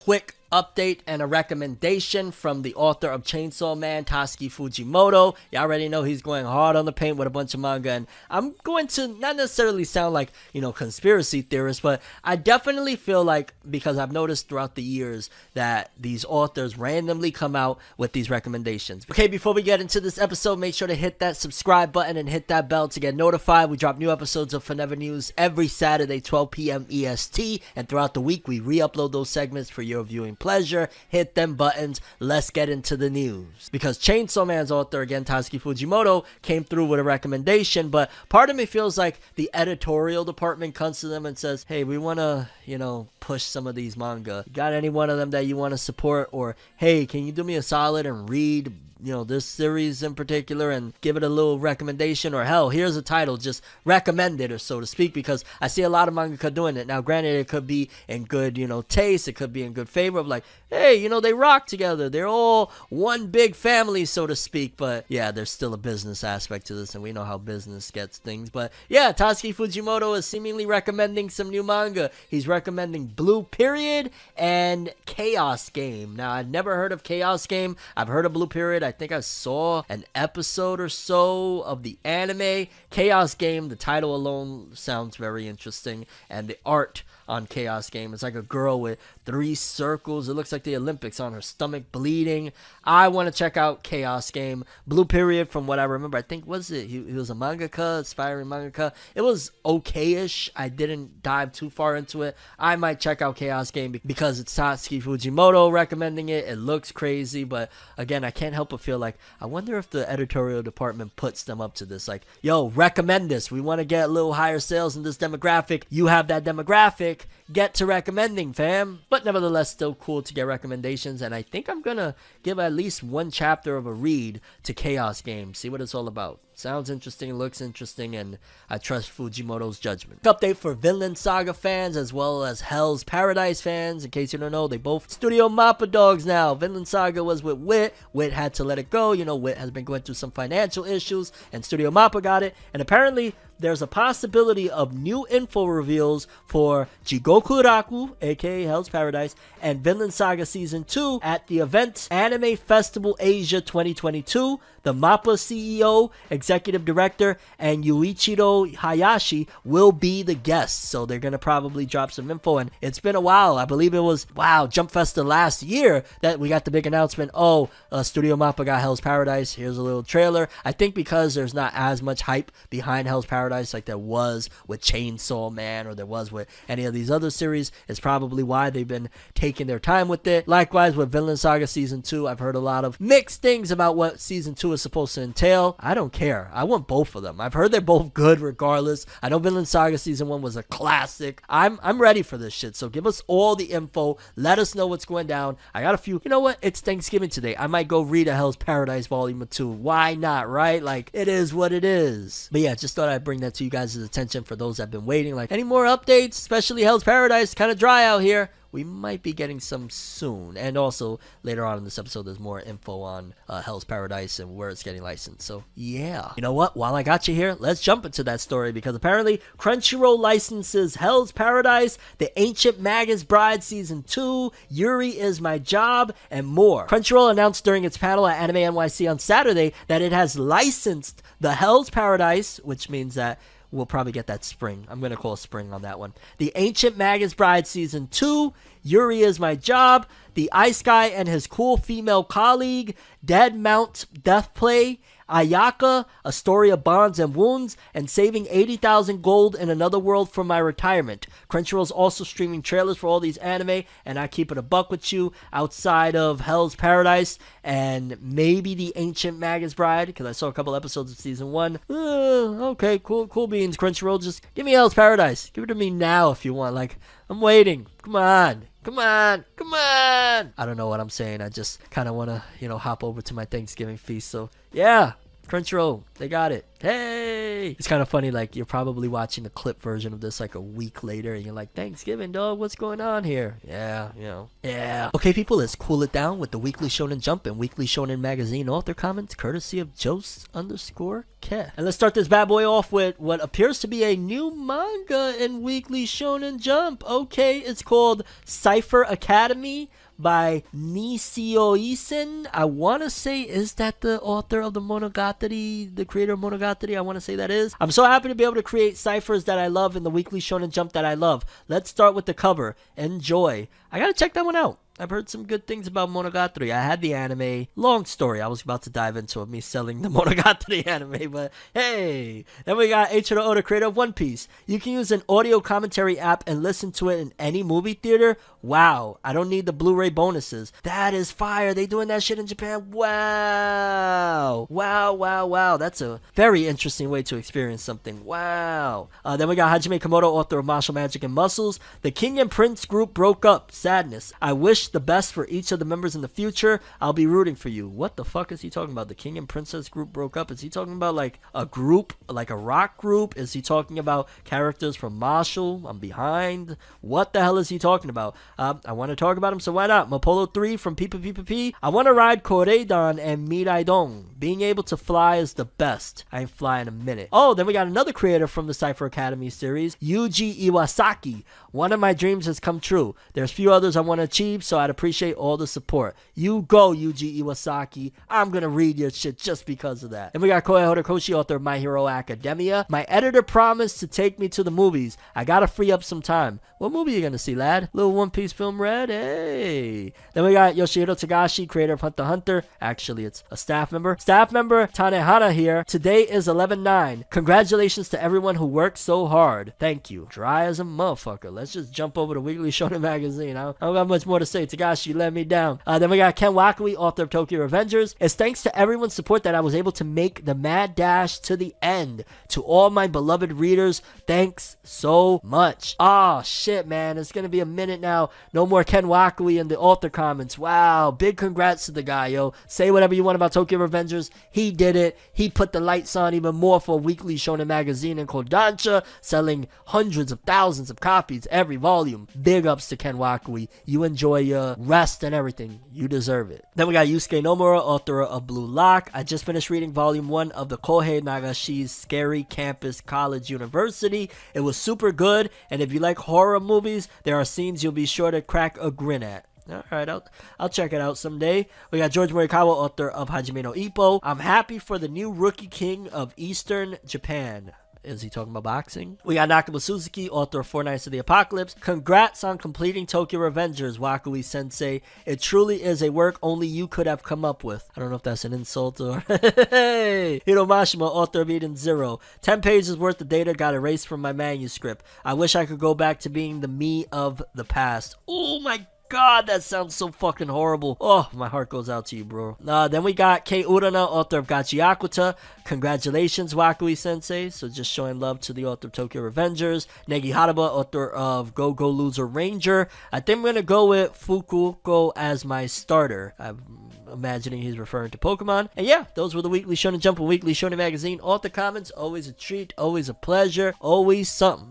Quick update and a recommendation from the author of Chainsaw Man, Tatsuki Fujimoto. You already know he's going hard on the paint with a bunch of manga, and I'm going to not necessarily sound like, conspiracy theorist, but I definitely feel like, because I've noticed throughout the years that these authors randomly come out with these recommendations. Okay, before we get into this episode, make sure to hit that subscribe button and hit that bell to get notified. We drop new episodes of Forever News every Saturday, 12 p.m. EST, and throughout the week, we re-upload those segments for your viewing pleasure. Hit them buttons. Let's get into the news. Because Chainsaw Man's author, again, Tatsuki Fujimoto, came through with a recommendation, but part of me feels like the editorial department comes to them and says, hey, we want to, push some of these manga. Got any one of them that you want to support? Or, hey, can you do me a solid and read this series in particular and give it a little recommendation? Or hell, here's a title, just recommend it, or so to speak, because I see a lot of mangaka doing it. Now, granted, it could be in good, taste, it could be in good favor of like, hey, they rock together, they're all one big family, so to speak. But yeah, there's still a business aspect to this, and we know how business gets things. But yeah, Tatsuki Fujimoto is seemingly recommending some new manga. He's recommending Blue Period and Chaos Game. Now, I've never heard of Chaos Game. I've heard of Blue Period. I think I saw an episode or so of the anime. Chaos Game, the title alone sounds very interesting, and the art on Chaos Game, it's like a girl with 3 circles. It looks like the Olympics on her stomach, bleeding. I want to check out Chaos Game. Blue Period, from what I remember, I think, he was a mangaka, aspiring mangaka. It was okay-ish. I didn't dive too far into it. I might check out Chaos Game because it's Tatsuki Fujimoto recommending it. It looks crazy, but again, I can't help but feel like, I wonder if the editorial department puts them up to this. Like, yo, recommend this. We want to get a little higher sales in this demographic. You have that demographic. Get to recommending, fam. But nevertheless, still cool to get recommendations, and I think I'm gonna give at least one chapter of a read to Chaos Game, see what it's all about. Sounds interesting, looks interesting, and I trust Fujimoto's judgment. Update for Vinland Saga fans as well as Hell's Paradise fans. In case you don't know, they both Studio Mappa dogs now. Vinland Saga was with Wit. Wit had to let it go. Wit has been going through some financial issues, and Studio Mappa got it. And apparently, there's a possibility of new info reveals for Jigoku Raku, aka Hell's Paradise, and Vinland Saga Season 2 at the event Anime Festival Asia 2022. The Mappa CEO, Executive Director, and Yuichiro Hayashi will be the guests, so they're going to probably drop some info. And it's been a while. I believe it was, Jump Festa last year that we got the big announcement. Studio Mappa got Hell's Paradise. Here's a little trailer. I think because there's not as much hype behind Hell's Paradise like there was with Chainsaw Man or there was with any of these other series, it's probably why they've been taking their time with it. Likewise with Vinland Saga Season 2, I've heard a lot of mixed things about what Season 2 is supposed to entail. I don't care. I want both of them. I've heard they're both good regardless. I know Vinland Saga Season 1 was a classic. I'm ready for this shit, so give us all the info. Let us know what's going down. I got a few. You know what? It's Thanksgiving today. I might go read a Hell's Paradise Volume 2. Why not, right? Like, it is what it is. But yeah, just thought I'd bring that to you guys' attention for those that have been waiting. Like, any more updates? Especially Hell's Paradise. Kind of dry out here. We might be getting some soon. And also, later on in this episode, there's more info on Hell's Paradise and where it's getting licensed. So, yeah. You know what? While I got you here, let's jump into that story, because apparently Crunchyroll licenses Hell's Paradise, The Ancient Magus Bride Season 2, Yuri Is My Job, and more. Crunchyroll announced during its panel at Anime NYC on Saturday that it has licensed the Hell's Paradise, which means that we'll probably get that spring. I'm going to call spring on that one. The Ancient Magus Bride Season 2, Yuri Is My Job, The Ice Guy and His Cool Female Colleague, Dead Mount Death Play, Ayaka, A Story of Bonds and Wounds, and Saving 80,000 Gold in Another World from My Retirement. Crunchyroll's also streaming trailers for all these anime, and I keep it a buck with you, outside of Hell's Paradise and maybe The Ancient Magus Bride, because I saw a couple episodes of Season 1. Okay, cool beans, Crunchyroll. Just give me Hell's Paradise. Give it to me now if you want. Like, I'm waiting. Come on. I don't know what I'm saying. I just kind of want to, hop over to my Thanksgiving feast. So, yeah, Crunchyroll, they got it. Hey! It's kind of funny, like, you're probably watching the clip version of this like a week later, and you're like, Thanksgiving, dog, what's going on here? Yeah, Yeah. Okay, people, let's cool it down with the Weekly Shonen Jump and Weekly Shonen Magazine author comments, courtesy of Jost_. Okay. And let's start this bad boy off with what appears to be a new manga in Weekly Shonen Jump. Okay, it's called Cypher Academy by Nisio Isen. I want to say, is that the author of the Monogatari, the creator of Monogatari? I want to say that is. I'm so happy to be able to create ciphers that I love in the Weekly Shonen Jump that I love. Let's start with the cover. Enjoy. I gotta check that one out. I've heard some good things about Monogatari. I had the anime. Long story. I was about to dive into it, me selling the Monogatari anime, but hey. Then we got Eiichiro Oda, creator of One Piece. You can use an audio commentary app and listen to it in any movie theater. Wow. I don't need the Blu-ray bonuses. That is fire. They doing that shit in Japan. Wow. Wow. That's a very interesting way to experience something. Wow. Then we got Hajime Komodo, author of Martial Magic and Muscles. The King and Prince group broke up. Sadness. I wish the best for each of the members in the future. I'll be rooting for you. What the fuck is he talking about? The King and Princess group broke up? Is he talking about like a group, like a rock group? Is he talking about characters from Marshall? I'm behind. What the hell is he talking about? I want to talk about him, so why not? Mapolo 3 from P. I want to ride Koredan and Miraidon. Being able to fly is the best. I ain't fly in a minute. Oh, then we got another creator from the Cypher Academy series, Yuji Iwasaki. One of my dreams has come true. There's few others I want to achieve, so I'd appreciate all the support. You go, Yuji Iwasaki. I'm gonna read your shit just because of that. Then we got Koei Horikoshi, author of My Hero Academia. My editor promised to take me to the movies. I gotta free up some time. What movie you gonna see, lad? Little One Piece film red? Hey. Then we got Yoshihiro Tagashi, creator of Hunter x Hunter. Actually, it's a staff member. Staff member Tanehana here. Today is 11/9. Congratulations to everyone who worked so hard. Thank you. Dry as a motherfucker. Let's just jump over to Weekly Shonen Magazine. I don't got much more to say. Tagashi let me down. Then we got Ken Wakui, author of Tokyo Revengers. It's thanks to everyone's support that I was able to make the mad dash to the end. To all my beloved readers, thanks so much. Oh shit, man. It's gonna be a minute now. No more Ken Wakui in the author comments. Wow. Big congrats to the guy, yo. Say whatever you want about Tokyo Revengers. He did it. He put the lights on even more for Weekly Shonen Magazine in Kodansha, selling hundreds of thousands of copies every volume. Big ups to Ken Wakui. You enjoy your rest and everything. You deserve it. Then we got Yusuke Nomura, author of Blue Lock. I just finished reading volume 1 of the Kohei Nagashi's Scary Campus College University. It was super good, and if you like horror movies, there are scenes you'll be sure to crack a grin at. Alright, I'll check it out someday. We got George Morikawa, author of Hajime no Ippo. I'm happy for the new rookie king of Eastern Japan. Is he talking about boxing? We got Nakaba Suzuki, author of Four Nights of the Apocalypse. Congrats on completing Tokyo Revengers, Wakui Sensei. It truly is a work only you could have come up with. I don't know if that's an insult or... Hey! Hiro Mashima, author of Eden Zero. 10 pages worth of data got erased from my manuscript. I wish I could go back to being the me of the past. Oh my God, that sounds so fucking horrible. Oh, my heart goes out to you, bro. Then we got Kei Urana, author of Gachiakuta. Congratulations, Wakui Sensei. So just showing love to the author of Tokyo Revengers. Negi Haraba, author of Go Go Loser Ranger. I think I'm going to go with Fukuoko as my starter. I'm imagining he's referring to Pokemon. And yeah, those were the Weekly Shonen Jump and Weekly Shonen Magazine author comments. Always a treat, always a pleasure, always something.